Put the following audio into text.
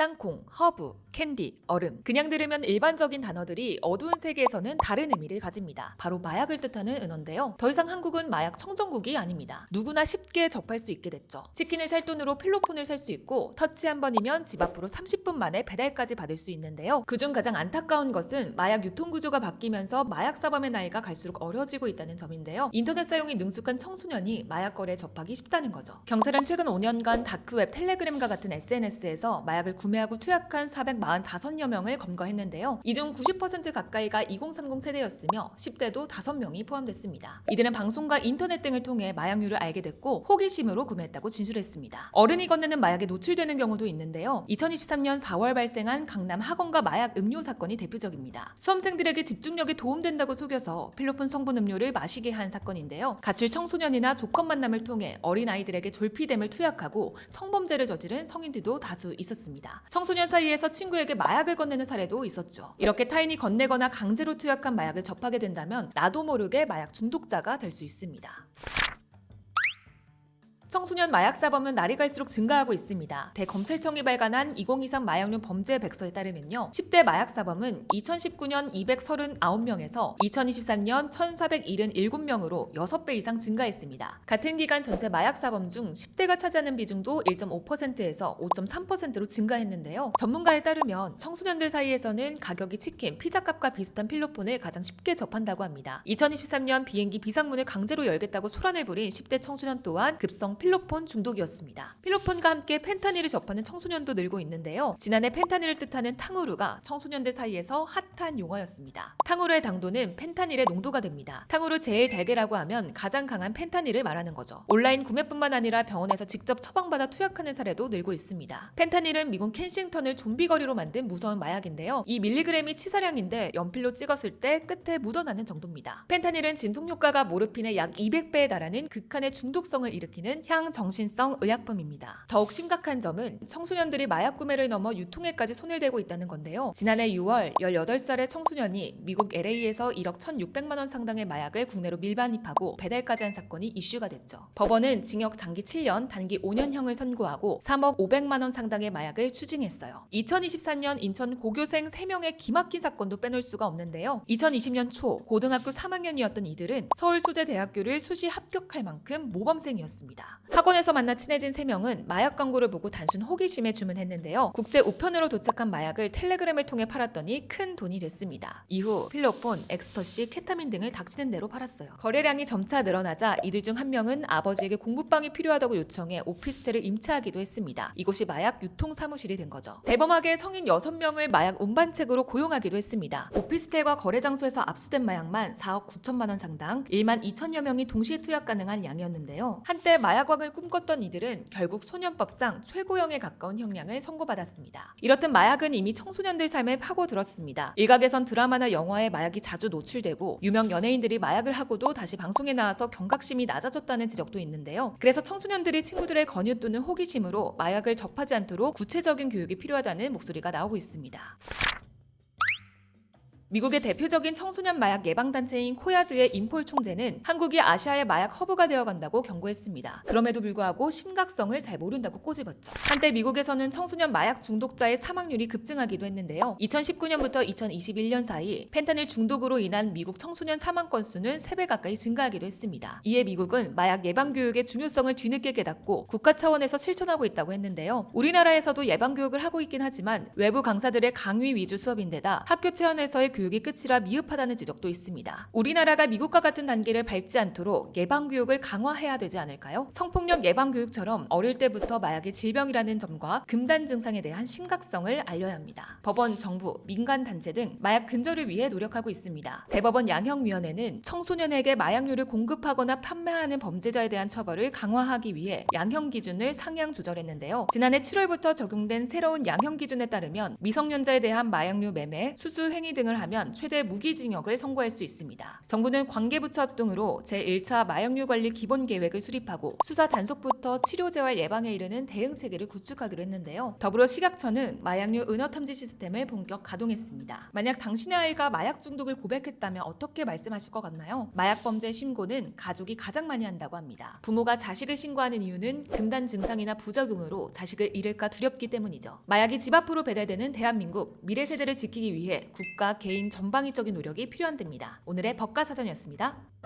땅콩, 허브, 캔디, 얼음. 그냥 들으면 일반적인 단어들이 어두운 세계에서는 다른 의미를 가집니다. 바로 마약을 뜻하는 은어인데요. 더 이상 한국은 마약 청정국이 아닙니다. 누구나 쉽게 접할 수 있게 됐죠. 치킨을 살 돈으로 필로폰을 살 수 있고 터치 한 번이면 집 앞으로 30분 만에 배달까지 받을 수 있는데요. 그중 가장 안타까운 것은 마약 유통 구조가 바뀌면서 마약 사범의 나이가 갈수록 어려지고 있다는 점인데요. 인터넷 사용이 능숙한 청소년이 마약 거래에 접하기 쉽다는 거죠. 경찰은 최근 5년간 다크웹, 텔레그램과 같은 SNS에서 마약을 구매하고 투약한 445여 명을 검거했는데요. 이 중 90% 가까이가 2030 세대였으며 10대도 5명이 포함됐습니다. 이들은 방송과 인터넷 등을 통해 마약류를 알게 됐고 호기심으로 구매했다고 진술했습니다. 어른이 건네는 마약에 노출되는 경우도 있는데요. 2023년 4월 발생한 강남 학원가 마약 음료 사건이 대표적입니다. 수험생들에게 집중력에 도움된다고 속여서 필로폰 성분 음료를 마시게 한 사건인데요. 가출 청소년이나 조건 만남을 통해 어린아이들에게 졸피뎀을 투약하고 성범죄를 저지른 성인들도 다수 있었습니다. 청소년 사이에서 친구에게 마약을 건네는 사례도 있었죠. 이렇게 타인이 건네거나 강제로 투약한 마약을 접하게 된다면 나도 모르게 마약 중독자가 될 수 있습니다. 청소년 마약 사범은 날이 갈수록 증가하고 있습니다. 대검찰청이 발간한 2023 마약류 범죄 백서에 따르면요. 10대 마약 사범은 2019년 239명에서 2023년 1477명으로 6배 이상 증가했습니다. 같은 기간 전체 마약 사범 중 10대가 차지하는 비중도 1.5%에서 5.3%로 증가했는데요. 전문가에 따르면 청소년들 사이에서는 가격이 치킨, 피자값과 비슷한 필로폰을 가장 쉽게 접한다고 합니다. 2023년 비행기 비상문을 강제로 열겠다고 소란을 부린 10대 청소년 또한 급성 필로폰 중독이었습니다. 필로폰과 함께 펜타닐을 접하는 청소년도 늘고 있는데요. 지난해 펜타닐을 뜻하는 탕후루가 청소년들 사이에서 핫한 용어였습니다. 탕후루의 당도는 펜타닐의 농도가 됩니다. 탕후루 제일 달게라고 하면 가장 강한 펜타닐을 말하는 거죠. 온라인 구매뿐만 아니라 병원에서 직접 처방받아 투약하는 사례도 늘고 있습니다. 펜타닐은 미국 켄싱턴을 좀비거리로 만든 무서운 마약인데요. 이 밀리그램이 치사량인데 연필로 찍었을 때 끝에 묻어나는 정도입니다. 펜타닐은 진통효과가 모르핀의 약 200배에 달하는 극한의 중독성을 일으키는 향정신성 의약품입니다. 더욱 심각한 점은 청소년들이 마약 구매를 넘어 유통에까지 손을 대고 있다는 건데요. 지난해 6월 18살의 청소년이 미국 LA에서 1억 1,600만 원 상당의 마약을 국내로 밀반입하고 배달까지 한 사건이 이슈가 됐죠. 법원은 징역 장기 7년, 단기 5년형을 선고하고 3억 500만 원 상당의 마약을 추징했어요. 2024년 인천 고교생 3명의 기막힌 사건도 빼놓을 수가 없는데요. 2020년 초 고등학교 3학년이었던 이들은 서울소재대학교를 수시 합격할 만큼 모범생이었습니다. 학원에서 만나 친해진 3명은 마약 광고를 보고 단순 호기심에 주문했는데요. 국제 우편으로 도착한 마약을 텔레그램을 통해 팔았더니 큰 돈이 됐습니다. 이후 필로폰, 엑스터시, 케타민 등을 닥치는 대로 팔았어요. 거래량이 점차 늘어나자 이들 중 한 명은 아버지에게 공부방이 필요하다고 요청해 오피스텔을 임차하기도 했습니다. 이곳이 마약 유통 사무실이 된 거죠. 대범하게 성인 6명을 마약 운반책으로 고용하기도 했습니다. 오피스텔과 거래 장소에서 압수된 마약만 4억 9천만 원 상당, 1만 2천여 명이 동시에 투약 가능한 양이었는데요. 한때 마약왕을 꿈꿨던 이들은 결국 소년법상 최고형에 가까운 형량을 선고받았습니다. 이렇듯 마약은 이미 청소년들 삶에 파고들었습니다. 일각에선 드라마나 영화에 마약이 자주 노출되고 유명 연예인들이 마약을 하고도 다시 방송에 나와서 경각심이 낮아졌다는 지적도 있는데요. 그래서 청소년들이 친구들의 권유 또는 호기심으로 마약을 접하지 않도록 구체적인 교육이 필요하다는 목소리가 나오고 있습니다. 미국의 대표적인 청소년 마약 예방단체인 코야드의 인폴 총재는 한국이 아시아의 마약 허브가 되어간다고 경고했습니다. 그럼에도 불구하고 심각성을 잘 모른다고 꼬집었죠. 한때 미국에서는 청소년 마약 중독자의 사망률이 급증하기도 했는데요. 2019년부터 2021년 사이 펜타닐 중독으로 인한 미국 청소년 사망 건수는 3배 가까이 증가하기도 했습니다. 이에 미국은 마약 예방교육의 중요성을 뒤늦게 깨닫고 국가 차원에서 실천하고 있다고 했는데요. 우리나라에서도 예방교육을 하고 있긴 하지만 외부 강사들의 강의 위주 수업인데다 학교 차원에서의 교육이 끝이라 미흡하다는 지적도 있습니다. 우리나라가 미국과 같은 단계를 밟지 않도록 예방교육을 강화해야 되지 않을까요? 성폭력 예방교육처럼 어릴 때부터 마약이 질병이라는 점과 금단 증상에 대한 심각성을 알려야 합니다. 법원, 정부, 민간단체 등 마약 근절을 위해 노력하고 있습니다. 대법원 양형위원회는 청소년에게 마약류를 공급하거나 판매하는 범죄자에 대한 처벌을 강화하기 위해 양형 기준을 상향 조절했는데요. 지난해 7월부터 적용된 새로운 양형 기준에 따르면 미성년자에 대한 마약류 매매, 수수 행위 등을 하면 한다면 최대 무기징역을 선고할 수 있습니다. 정부는 관계부처 합동으로 제1차 마약류 관리 기본 계획을 수립하고 수사 단속부터 치료 재활 예방에 이르는 대응 체계를 구축하기로 했는데요. 더불어 식약처는 마약류 은어 탐지 시스템을 본격 가동했습니다. 만약 당신의 아이가 마약 중독을 고백했다면 어떻게 말씀하실 것 같나요? 마약 범죄 신고는 가족이 가장 많이 한다고 합니다. 부모가 자식을 신고하는 이유는 금단 증상이나 부작용으로 자식을 잃을까 두렵기 때문이죠. 마약이 집 앞으로 배달되는 대한민국, 미래 세대를 지키기 위해 국가, 개인 전방위적인 노력이 필요한 데입니다. 오늘의 법과사전이었습니다.